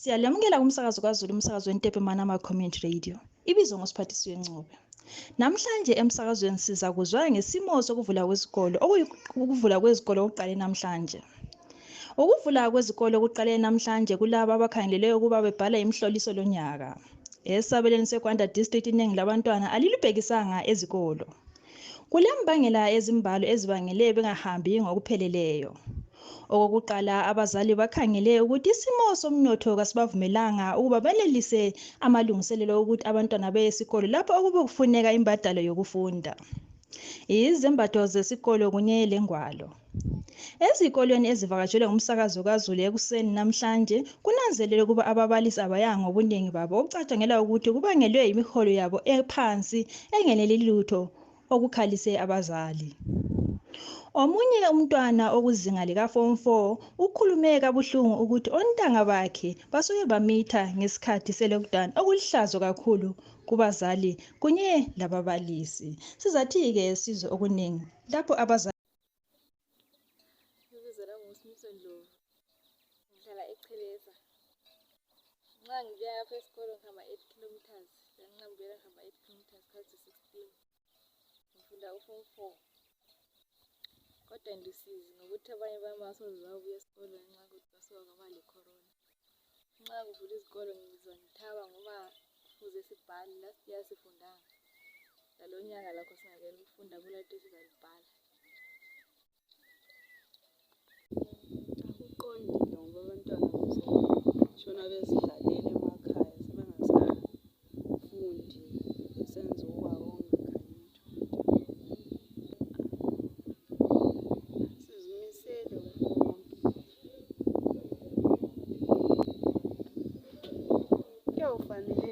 Siyalamukela kumsakazo kwaZulu, umsakazo weNtepe Manama Community Radio. Ibizwa ngosiphathisiwe Ncube. Namhlanje emsakazweni siza kuzwa ngesimo sokuvula kwezikolo, ukuvula kwezikolo okuqale namhlanje. Ukuvula kwezikolo okuqale namhlanje kulabo abakhangelelwe ukuba bebhala imihloliso lonyaka. Esabelweni seGwanda District iningi labantwana alilibhekisanga ezikolo. Kulembangela ezimbalo ezibangele bengahambi ngokupheleleyo. Okokuqala, abazali bakhangele ukuthi isimo somnotho kasibavumelanga ukuba benelise amalungiselelo ukuthi abantwana beye esikolo lapho okube kufuneka imbadalo yokufunda. Izembatho zesikolo kunye lengwalo. Ezikolweni ezivakatshelwe ngumsakazo kaZulu ekuseni namhlanje kunanzelelwe ukuba ababalisi abayanga ngobuningi babo okucatshangela ukuthi kubangelwe imiholo yabo ephansi engeneli lutho okukhalise abazali. Omunye umntwana okuzinga lika form 4 ukhulume kabuhlungu ukuthi ontanga bakhe basuke bamitha ngesikhathi selockdown okulihlazo kakhulu kubazali kunye lababalisi. Sizathi ke sizwe okuningi lapho abazali ngihlala eCheleza. Nxa ngibuya lapha esikolo ngihamba 8 kilometers, nxa ngibuya ngihamba 8 kilometers past 16. Ngifunda uform 4. Kodwa ndisizi ngokuthi abanye bamasoze babuya esikolweni nxa ukuthi basuka kwaba le-corona. Nxa kuvula izikolo ngizwa ngithaba ngoba kufuze sibhale, last year sifundanga. Lalonyaka lakho singakele ukufunda kulathi sizalibhala. Akuqondile ngoba abantwana bezitshona bezidlalela emakhaya sebengasafundi besenza okwabo okungakhanye. Sizimisele konke. Kuyawufanele